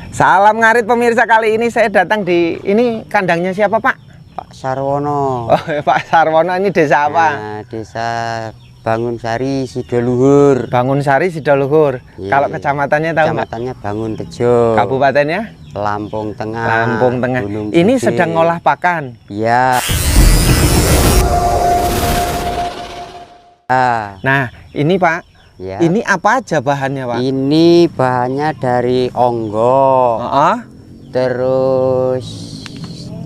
Salam ngarit pemirsa, kali ini saya datang di ini kandangnya siapa Pak? Pak Sarwono. Oh, Pak Sarwono, ini desa apa? Nah, desa Bangunsari Sidoluhur. Bangunsari Sidoluhur. Iya. Kalau kecamatannya tahu nggak? Kecamatannya Banguntejo. Kabupatennya? Lampung Tengah. Lampung Tengah. Gunung Ini Gede. sedang ngolah pakan. Ya. Nah, ini Pak. Ya. Ini apa aja bahannya Pak? Ini bahannya dari onggo. Terus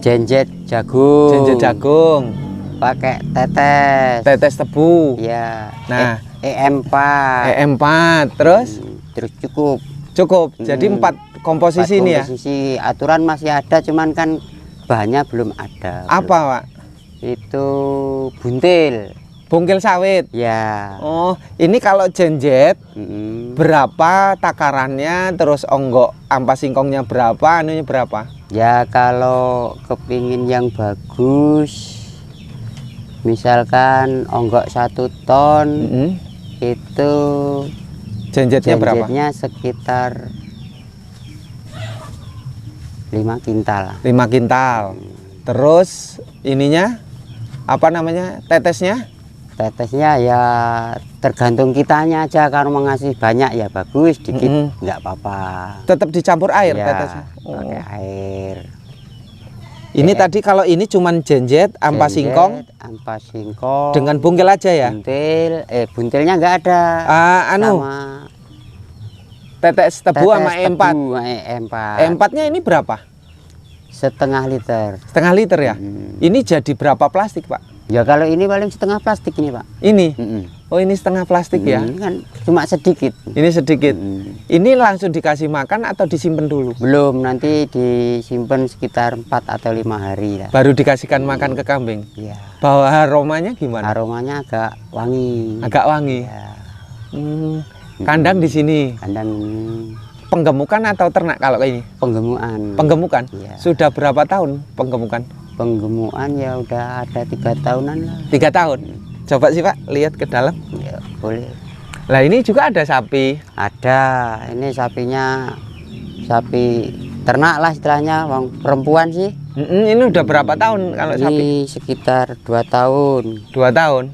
jenjet jagung. Jenjet jagung. Pakai tetes. Tetes tebu. Ya. Nah. EM4. EM4. Terus? Terus cukup. Cukup. Jadi 4 komposisi ini ya? Komposisi. Aturan masih ada, cuman kan bahannya belum ada. Apa Pak? Itu buntil. Bungkil sawit. Ya. Oh, ini kalau jenjet berapa takarannya, terus onggok ampas singkongnya berapa, anunya berapa? Ya kalau kepingin yang bagus, misalkan onggok 1 ton, itu jenjetnya berapa? Jenjetnya sekitar 5 kintal. 5 kintal. Terus ininya apa namanya? Tetesnya? Tetesnya ya tergantung kitanya aja, kalau mau ngasih banyak ya bagus, dikit nggak apa-apa. Tetap dicampur air Ya, tetesnya. pakai air. Ini tadi kalau ini cuman jenjet, ampas singkong, ampas singkong dengan bungkil aja ya? Buntilnya nggak ada. Sama tetes tebu sama E4. E4-nya ini berapa? Setengah liter. Setengah liter ya? Ini jadi berapa plastik Pak? Ya kalau ini paling setengah plastik ini Pak. Ini? Oh ini setengah plastik ya? Ini kan cuma sedikit. Ini sedikit. Ini langsung dikasih makan atau disimpan dulu? Belum, nanti disimpan sekitar 4 atau 5 hari lah. Baru dikasihkan makan ke kambing? Iya. Bawa aromanya gimana? Aromanya agak wangi. Agak wangi? Ya. Kandang di sini? Kandang penggemukan atau ternak kalau ini? Penggemukan. Penggemukan? Ya. Sudah berapa tahun penggemukan? Penggemukan ya udah ada 3 tahunan lah. 3 tahun? Coba sih Pak, lihat ke dalam. Ya boleh. Lah ini juga ada sapi. Ada, ini sapinya sapi ternak lah istilahnya, perempuan sih. Ini udah berapa tahun kalau sapi? Ini sekitar 2 tahun. 2 tahun?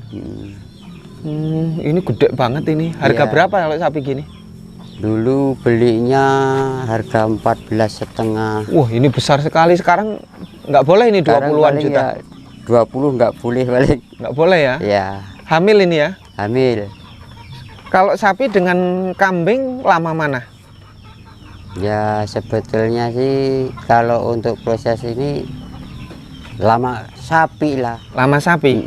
Ini gede banget ini. Harga berapa kalau sapi gini? Dulu belinya harga 14,5. Wah ini besar sekali. Sekarang nggak boleh ini 20-an juta. Ya, 20 nggak boleh balik. Nggak boleh ya? Ya. Hamil ini ya? Hamil. Kalau sapi dengan kambing lama mana? Ya sebetulnya sih kalau untuk proses ini lama sapi lah. Lama sapi?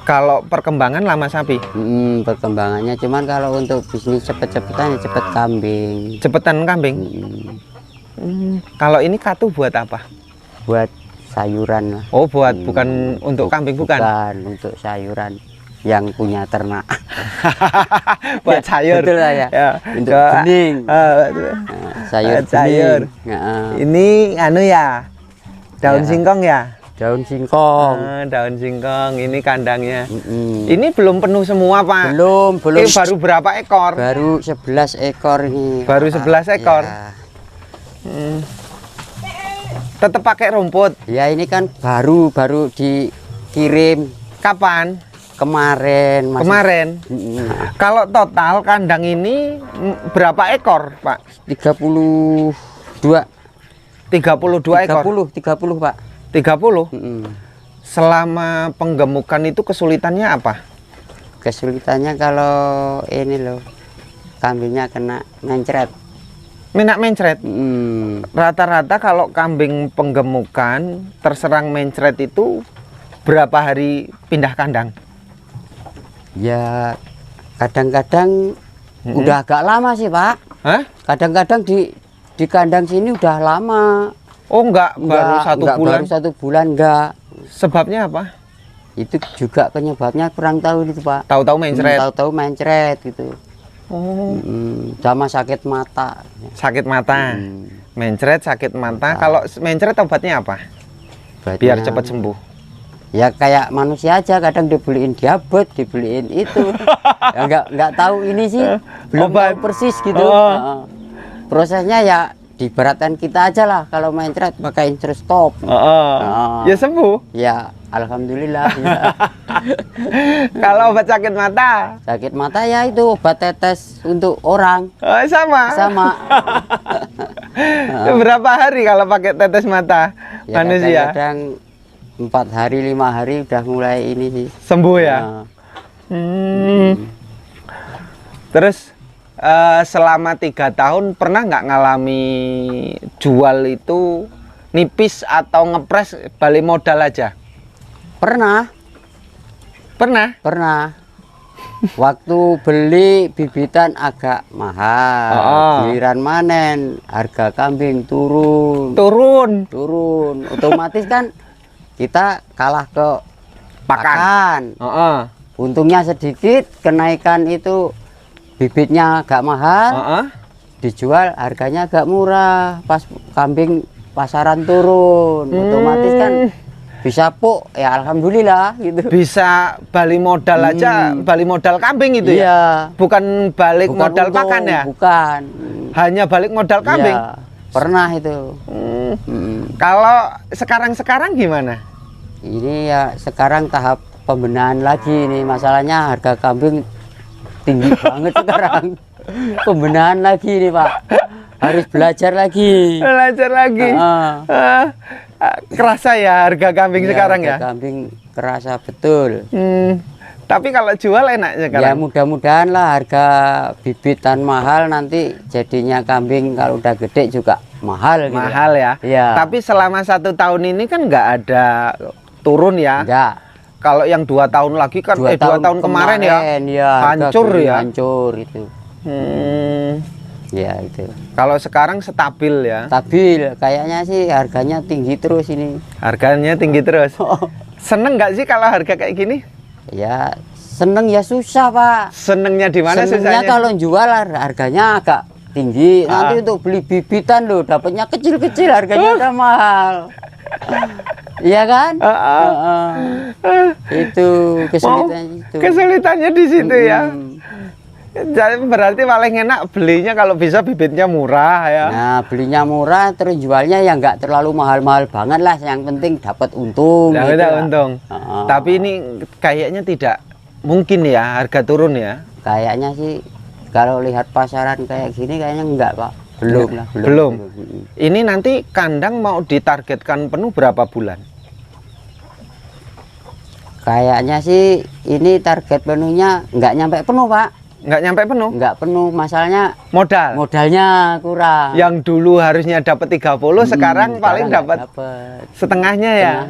Kalau perkembangan lama sapi? Perkembangannya, cuman kalau untuk bisnis cepet-cepetan ya cepet kambing. Cepetan kambing? Kalau ini katu buat apa? Buat sayuran lah. Oh buat, bukan untuk kambing, bukan? Bukan, untuk sayuran yang punya ternak. Buat sayur. Betul lah ya. Untuk bening. Sayur. Ini anu ya, daun singkong ya? Daun singkong. Daun singkong. Ini kandangnya. Ini belum penuh semua Pak? Belum. Baru berapa ekor? Baru 11 ekor ini. Baru 11 ekor? Ya. Tetap pakai rumput? Ya ini kan baru dikirim. Kapan? Kemarin. Kemarin? Kalau total kandang ini berapa ekor Pak? 32. 32 ekor? 30 Pak. 30? Selama penggemukan itu kesulitannya apa? Kesulitannya kalau ini loh, kambingnya kena mencret. Mencret? Rata-rata kalau kambing penggemukan terserang mencret itu berapa hari pindah kandang? Ya kadang-kadang udah agak lama sih Pak. Hah? Kadang-kadang di kandang sini udah lama. Oh enggak, baru 1 bulan? Baru 1 bulan enggak. Sebabnya apa? Itu juga penyebabnya kurang tahu itu Pak. Tahu-tahu mencret? Tahu-tahu mencret gitu. Oh. Sama sakit mata. Sakit mata. Mencret, sakit mata. Kalau mencret obatnya apa? Biar cepat sembuh. Ya kayak manusia aja, kadang dibeliin diabet, dibeliin itu. Ya nggak tahu ini sih, belum tahu persis gitu. prosesnya ya diberatkan kita aja lah kalau main thread pakai instrument stop. Ya sembuh. Ya alhamdulillah. Ya. Kalau obat sakit mata? Sakit mata ya itu obat tetes untuk orang. Sama. Berapa hari kalau pakai tetes mata Ya, manusia? kadang 4 hari 5 hari udah mulai ini sih Sembuh ya. Terus selama 3 tahun pernah nggak ngalami jual itu nipis atau ngepres balik modal aja? Pernah. Pernah. Waktu beli bibitan agak mahal, giliran manen harga kambing turun. Otomatis kan kita kalah ke pakan. Untungnya sedikit, kenaikan itu bibitnya agak mahal, dijual harganya agak murah. Pas kambing pasaran turun, otomatis kan bisa ya alhamdulillah gitu. Bisa balik modal aja, balik modal kambing itu ya? Bukan balik modal pakan ya? Bukan. Hanya balik modal kambing? Ya, pernah itu. Kalau sekarang gimana? Ini ya sekarang tahap pembenahan lagi nih, masalahnya harga kambing tinggi banget sekarang. Pembenahan lagi nih Pak, harus belajar lagi. Kerasa ya harga kambing sekarang ya? Harga kambing kerasa betul. Tapi kalau jual enaknya sekarang? Ya mudah-mudahan lah harga bibitan mahal, nanti jadinya kambing kalau udah gede juga mahal. Mahal gitu. Ya? Tapi selama 1 tahun ini kan nggak ada turun ya? Enggak. Kalau yang 2 tahun lagi kan, 2 tahun kemarin ya, hancur ya? Hancur itu. Ya itu. Kalau sekarang stabil ya? Stabil, kayaknya sih harganya tinggi terus ini. Harganya tinggi terus? Seneng nggak sih kalau harga kayak gini? Ya seneng ya susah Pak. Senengnya di mana susahnya? Senengnya kalau jual harganya agak tinggi. Nanti untuk beli bibitan loh, dapatnya kecil-kecil, harganya udah mahal. Iya kan? Itu kesulitannya itu. Kesulitannya di situ ya. Jadi berarti paling enak belinya kalau bisa bibitnya murah ya. Nah, belinya murah terus jualnya ya nggak terlalu mahal-mahal banget lah. Yang penting dapat untung. Dapat untung. Tapi ini kayaknya tidak mungkin ya harga turun ya. Kayaknya sih kalau lihat pasaran kayak gini kayaknya enggak Pak. Belum. Ini nanti kandang mau ditargetkan penuh berapa bulan? Kayaknya sih ini target penuhnya nggak nyampe penuh Pak. Nggak nyampe penuh? Nggak penuh, masalahnya modalnya kurang. Yang dulu harusnya dapat 30, sekarang paling dapat setengahnya ya?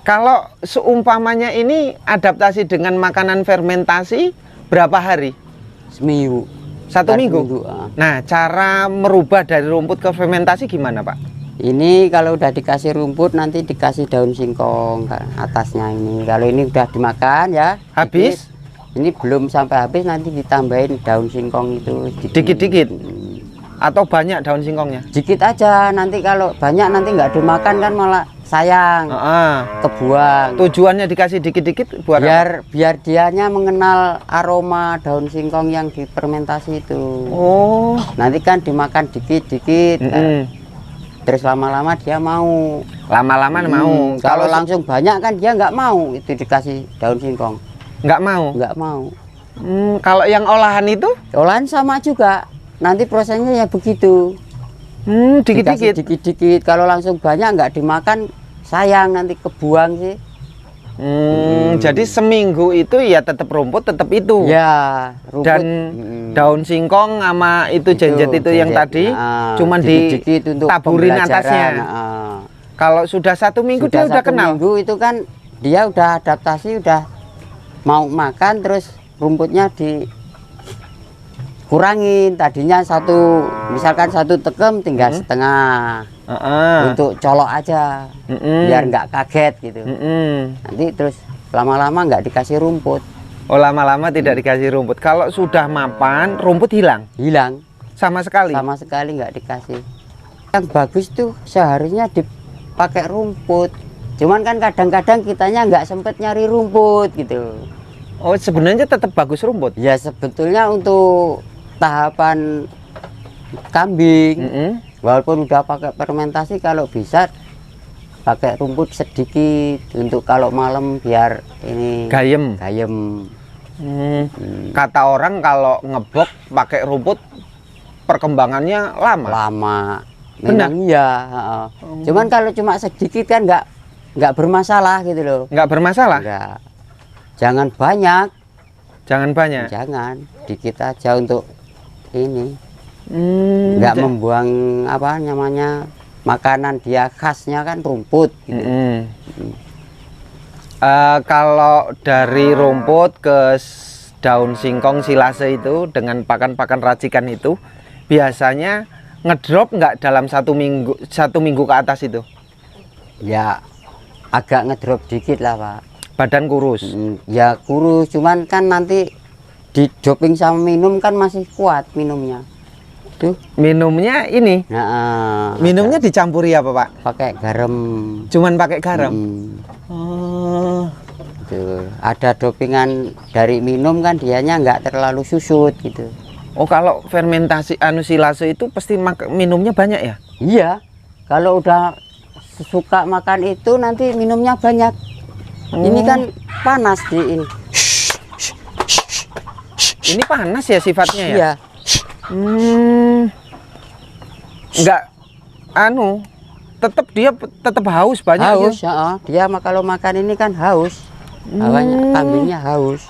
Kalau seumpamanya ini adaptasi dengan makanan fermentasi berapa hari? Seminggu. 1 minggu? Nah, cara merubah dari rumput ke fermentasi gimana Pak? Ini kalau udah dikasih rumput nanti dikasih daun singkong atasnya ini. Kalau ini udah dimakan ya habis, ini belum sampai habis nanti ditambahin daun singkong itu dikit-dikit. Atau banyak daun singkongnya? Dikit aja, nanti kalau banyak nanti nggak dimakan kan malah sayang, kebuang. Tujuannya dikasih dikit-dikit buat biar dianya mengenal aroma daun singkong yang difermentasi itu. Nanti kan dimakan dikit-dikit. Terus lama-lama dia mau. Mau. Kalau langsung banyak kan dia nggak mau itu dikasih daun singkong. Nggak mau. Kalau yang olahan itu? Olahan sama juga. Nanti prosesnya ya begitu. Dikit-dikit. Kalau langsung banyak nggak dimakan sayang, nanti kebuang sih. Jadi seminggu itu ya tetap rumput tetap itu. Ya, rumput. Dan daun singkong sama itu jenjet itu yang tadi cuman ditaburin atasnya. Kalau sudah 1 minggu dia udah kenal. 1 minggu itu kan dia udah adaptasi, udah mau makan, terus rumputnya dikurangin. Tadinya misalkan 1 tekem tinggal setengah. Untuk colok aja, biar nggak kaget gitu. Nanti terus lama-lama nggak dikasih rumput. Lama-lama tidak dikasih rumput. Kalau sudah mapan, rumput hilang? Sama sekali nggak dikasih. Yang bagus tuh seharusnya dipakai rumput. Cuman kan kadang-kadang kitanya nggak sempet nyari rumput gitu. Sebenarnya tetap bagus rumput? Ya sebetulnya untuk tahapan kambing. Walaupun udah pakai fermentasi, kalau bisa pakai rumput sedikit untuk kalau malam biar ini gayem. Kata orang kalau ngebok pakai rumput perkembangannya lama. Memang iya. Cuman kalau cuma sedikit kan nggak bermasalah gitu loh. Nggak bermasalah? Nggak. Jangan banyak. Jangan, dikit aja untuk ini. Nggak membuang apa namanya makanan dia khasnya kan rumput gitu. Kalau dari rumput ke daun singkong silase itu dengan pakan-pakan racikan itu biasanya ngedrop nggak dalam 1 minggu ke atas itu? Ya agak ngedrop dikit lah Pak. Badan kurus? Ya kurus, cuman kan nanti di doping sama minum kan masih kuat minumnya. Tuh. Minumnya ini? Minumnya dicampuri apa Pak? Pakai garam. Cuman pakai garam? Tuh. Ada dopingan dari minum kan dianya nggak terlalu susut gitu. Oh kalau fermentasi silase itu pasti minumnya banyak ya? Iya, kalau udah suka makan itu nanti minumnya banyak. Ini kan panas di ini. Ini panas ya sifatnya ya? Iya. Enggak tetap haus banyak. Haus ya. Dia kalau makan ini kan haus. Awalnya kambingnya haus.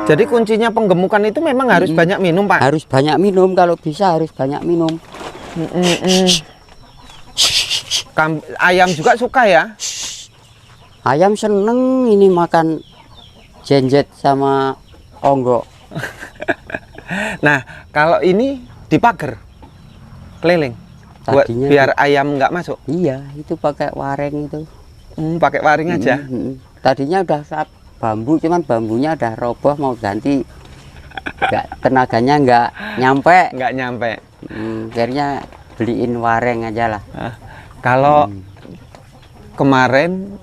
Jadi kuncinya penggemukan itu memang harus banyak minum Pak? Harus banyak minum, kalau bisa harus banyak minum. Ayam juga suka ya? Ayam seneng ini makan jenjet sama onggo. Nah kalau ini dipager keliling Tadinya biar ayam nggak masuk? Iya, itu pakai waring itu. Pakai waring aja? Tadinya udah bambu, cuman bambunya udah roboh mau ganti. Tenaganya nggak nyampe. Akhirnya beliin waring aja lah. Kalau kemarin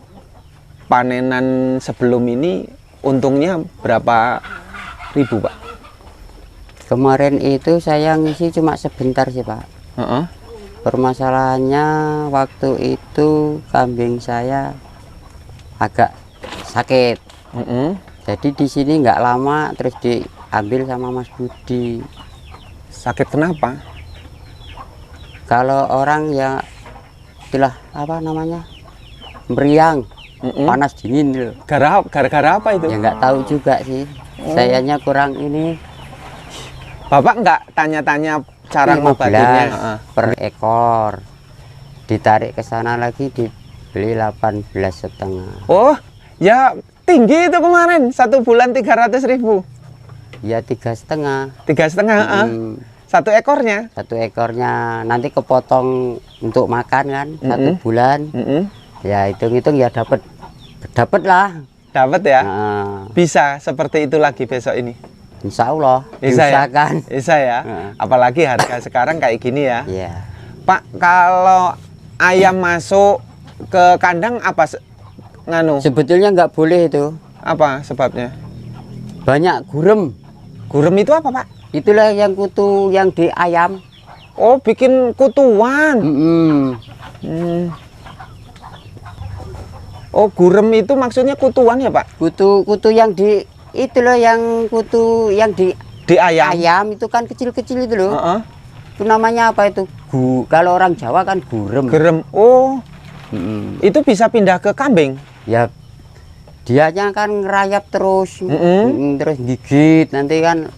panenan sebelum ini untungnya berapa ribu Pak? Kemarin itu saya ngisi cuma sebentar sih Pak. Permasalahannya waktu itu kambing saya agak sakit. Jadi di sini nggak lama terus diambil sama Mas Budi. Sakit kenapa? Kalau orang ya itulah apa namanya meriang, panas dingin loh. Gara-gara apa itu? Ya nggak tahu juga sih. Sayanya kurang ini. Bapak nggak tanya-tanya cara ngobatinnya? Per ekor. Ditarik ke sana lagi dibeli 18,5. Oh, ya tinggi itu kemarin 1 bulan 300.000. Ya 3,5. 3,5. 1 ekornya? 1 ekornya nanti kepotong untuk makan kan 1 bulan. Ya hitung-hitung ya dapat lah. Dapat ya? Bisa seperti itu lagi besok ini? Insya Allah. Diusahakan. Bisa ya? Apalagi harga sekarang kayak gini ya? Iya. Pak, kalau ayam masuk ke kandang apa sebetulnya nggak boleh itu. Apa sebabnya? Banyak gurem. Gurem itu apa Pak? Itulah yang kutu yang di ayam. Oh, bikin kutuan. Oh, gurem itu maksudnya kutuan ya Pak? Kutu yang di itu loh, yang kutu yang di ayam. Ayam itu kan kecil-kecil itu loh. Itu namanya apa itu? Kalau orang Jawa kan gurem. Gurem. Oh. Itu bisa pindah ke kambing? Ya dianya kan ngerayap terus. Terus gigit, nanti kan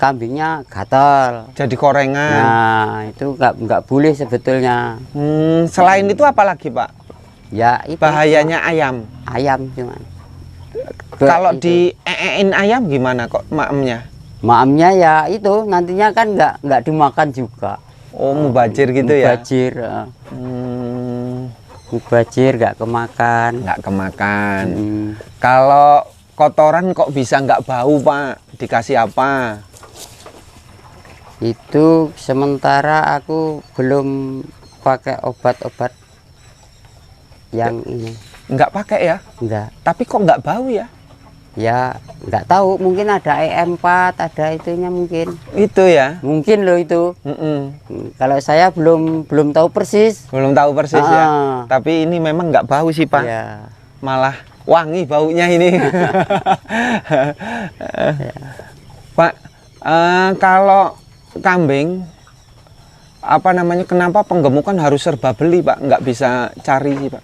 kambingnya gatal. Jadi korengan. Nah, itu nggak boleh sebetulnya. Selain itu apa lagi Pak? Ya itu bahayanya ayam. Ayam cuman. Kalau diein ayam gimana kok maemnya? Maemnya ya itu nantinya kan nggak dimakan juga. Oh, mubazir gitu ya? Mubazir. Mubazir nggak kemakan. Nggak kemakan. Kalau kotoran kok bisa nggak bau Pak? Dikasih apa? Itu sementara aku belum pakai obat-obat yang ini. Nggak pakai ya? Enggak. Tapi kok nggak bau ya? Ya nggak tahu, mungkin ada EM4, ada itunya mungkin. Itu ya. Mungkin loh itu. Kalau saya belum tahu persis. Belum tahu persis ya. Tapi ini memang nggak bau sih Pak. Ya. Malah wangi baunya ini. Pak, kalau kambing apa namanya, kenapa penggemukan harus serba beli Pak? Nggak bisa cari sih Pak?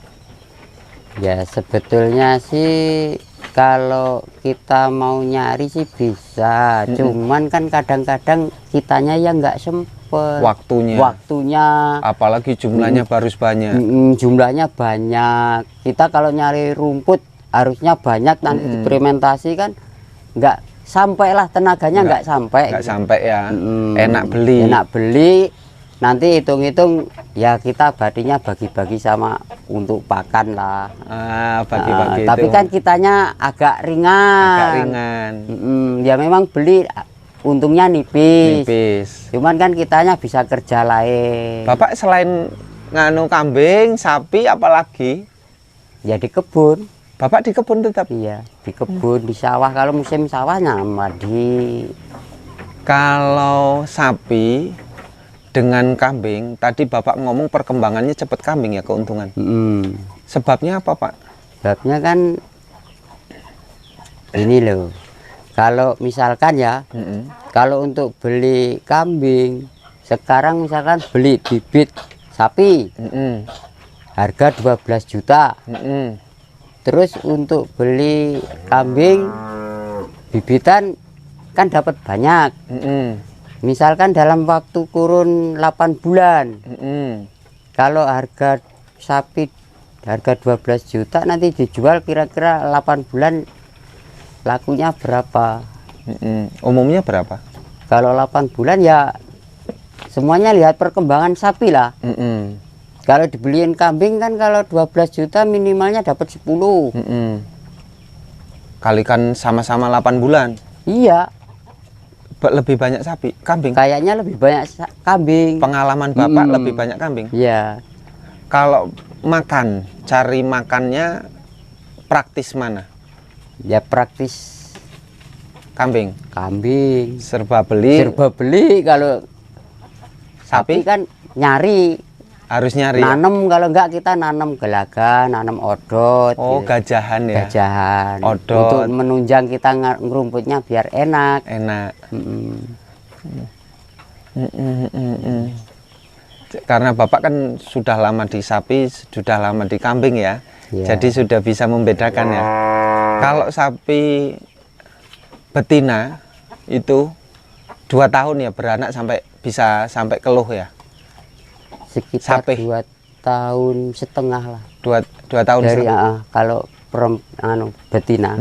Ya sebetulnya sih kalau kita mau nyari sih bisa, cuman kan kadang-kadang kitanya yang nggak sempet waktunya, apalagi jumlahnya baru banyak. Jumlahnya banyak, kita kalau nyari rumput harusnya banyak, nanti fermentasi kan nggak sampai lah, tenaganya nggak sampai Ya. Enak beli nanti hitung-hitung ya, kita badinya bagi-bagi sama untuk pakan lah. Bagi-bagi. Tapi kan kitanya agak ringan. Ya memang beli untungnya nipis. Cuman kan kitanya bisa kerja lain. Bapak selain nganu kambing, sapi, apalagi? Ya di kebun. Bapak di kebun tetap? Iya, di kebun, di sawah. Kalau musim sawah nyamadi. Kalau sapi dengan kambing, tadi Bapak ngomong perkembangannya cepat kambing ya, keuntungan. Sebabnya apa Pak? Sebabnya kan ini loh, kalau misalkan ya, kalau untuk beli kambing, sekarang misalkan beli bibit sapi, harga 12 juta. Terus untuk beli kambing bibitan kan dapat banyak. Misalkan dalam waktu kurun 8 bulan. Kalau harga sapi harga 12 juta, nanti dijual kira-kira 8 bulan lakunya berapa? Umumnya berapa? Kalau 8 bulan ya semuanya lihat perkembangan sapi lah. Kalau dibeliin kambing kan kalau 12 juta minimalnya dapat 10. Kalikan sama-sama 8 bulan. Iya. Lebih banyak sapi, kambing? Kayaknya lebih banyak kambing. Pengalaman Bapak lebih banyak kambing? Iya. Kalau makan, cari makannya praktis mana? Ya praktis kambing. Serba beli. Kalau sapi kan nyari. Harus nyari. Nanam, kalau enggak kita nanam gelagan, nanam odot. Oh, gitu. Gajahan ya. Gajahan. Odot. Untuk menunjang kita ngerumputnya biar enak. Karena Bapak kan sudah lama di sapi, sudah lama di kambing ya. Jadi sudah bisa membedakan ya. Kalau sapi betina itu 2 tahun ya beranak sampai bisa sampai keluh ya. Sekitar 2,5 tahun lah. 2 tahun dari kalau betina.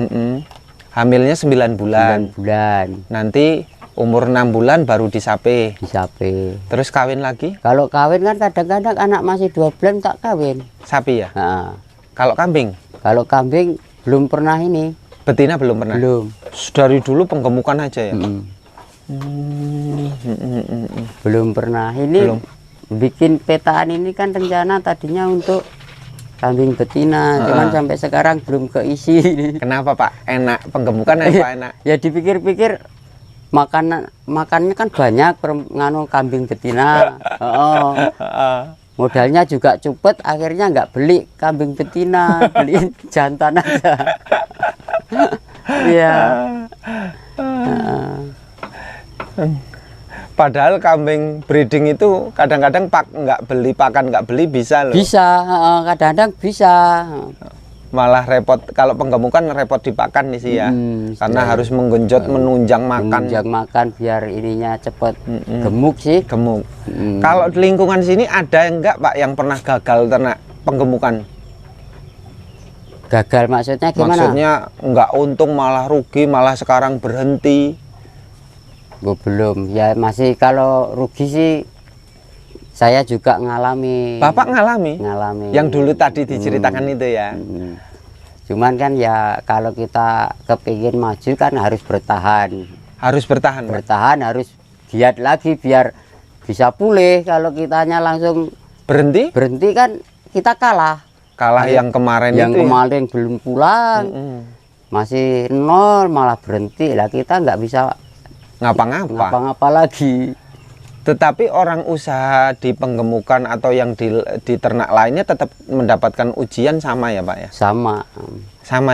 Hamilnya 9 bulan. 9 bulan. Nanti umur 6 bulan baru disape. Terus kawin lagi? Kalau kawin kan kadang-kadang anak masih 2 bulan tak kawin. Sapi ya? Kalau kambing? Kalau kambing belum pernah ini. Betina belum pernah? Belum. Dari dulu penggemukan aja ya? Belum pernah. Ini bikin petaan ini kan rencana tadinya untuk kambing betina, cuman sampai sekarang belum keisi. Kenapa Pak? Enak penggemukan apa enak? Ya dipikir-pikir makannya kan banyak kambing betina. Modalnya juga cepet, akhirnya nggak beli kambing betina, beli jantan aja. Iya. Padahal kambing breeding itu kadang-kadang nggak beli pakan, nggak beli bisa loh. Bisa, kadang-kadang bisa. Malah repot kalau penggemukan, repot dipakan nih sih ya. Karena harus menggenjot, menunjang makan. Menunjang makan biar ininya cepet gemuk sih. Gemuk. Kalau di lingkungan sini ada enggak Pak yang pernah gagal ternak penggemukan? Gagal maksudnya gimana? Maksudnya nggak untung, malah rugi, malah sekarang berhenti. Belum, ya masih. Kalau rugi sih saya juga ngalami. Bapak ngalami? Ngalami. Yang dulu tadi diceritakan itu ya. Cuman kan ya kalau kita kepingin maju kan harus bertahan. Harus bertahan? Bertahan, harus giat lagi biar bisa pulih. Kalau kitanya langsung berhenti? Berhenti kan kita kalah. Yang kemarin yang itu kemarin ya? Belum pulang. masih nol malah berhenti lah, kita nggak bisa ngapa-ngapa lagi. Tetapi orang usaha di penggemukan atau yang di ternak lainnya tetap mendapatkan ujian sama ya Pak ya? Sama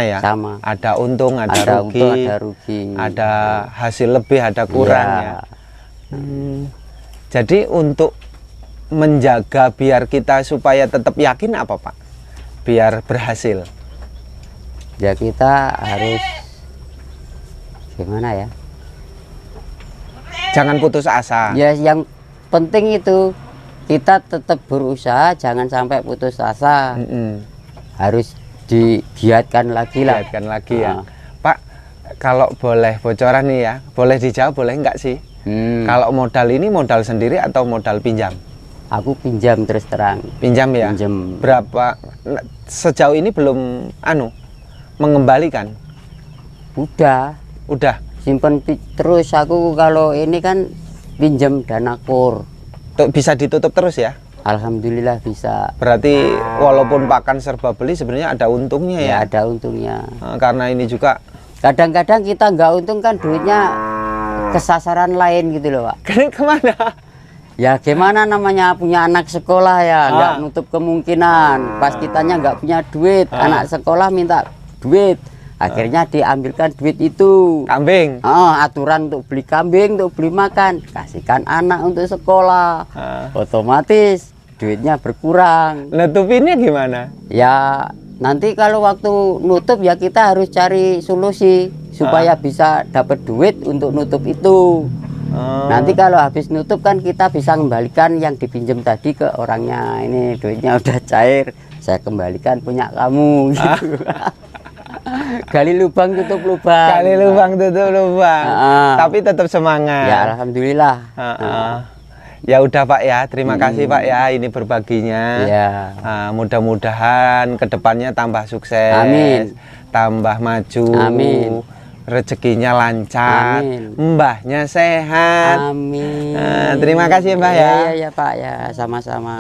ya? Sama. Ada untung, ada rugi, untung, ada rugi, ada hasil lebih, ada kurang ya. Jadi untuk menjaga biar kita supaya tetap yakin apa Pak? Biar berhasil. Ya kita harus gimana ya? Jangan putus asa. Ya yang penting itu kita tetap berusaha, jangan sampai putus asa. Harus digiatkan lagi lah. Giatkan lagi ya. Pak, kalau boleh bocoran nih ya, boleh dijawab boleh enggak sih? Kalau modal ini modal sendiri atau modal pinjam? Aku pinjam terus terang. Pinjam ya? Pinjam. Berapa? Sejauh ini belum mengembalikan? Udah. Simpen terus aku kalau ini kan pinjam dana kur. Bisa ditutup terus ya? Alhamdulillah bisa. Berarti walaupun pakan serba beli sebenarnya ada untungnya ya? Ya ada untungnya. Karena ini juga kadang-kadang kita nggak untung kan duitnya kesasaran lain gitu loh Pak. Kemana? Ya gimana namanya punya anak sekolah ya, nggak nutup kemungkinan pas kitanya nggak punya duit, anak sekolah minta duit. Akhirnya diambilkan duit itu. Kambing. Aturan untuk beli kambing, untuk beli makan, kasihkan anak untuk sekolah. Otomatis duitnya berkurang. Nutupinnya gimana? Ya nanti kalau waktu nutup ya kita harus cari solusi supaya bisa dapat duit untuk nutup itu. Nanti kalau habis nutup kan kita bisa kembalikan yang dipinjam tadi ke orangnya. Ini duitnya udah cair, saya kembalikan punya kamu gitu. Gali lubang tutup lubang. Gali lubang tutup lubang. Tapi tetap semangat. Ya alhamdulillah. Ya udah Pak ya, terima kasih Pak ya ini berbaginya. Ya. Mudah-mudahan kedepannya tambah sukses. Amin. Tambah maju. Amin. Rezekinya lancar. Amin. Mbahnya sehat. Amin. Terima kasih Mbah ya. Ya Pak ya, sama-sama.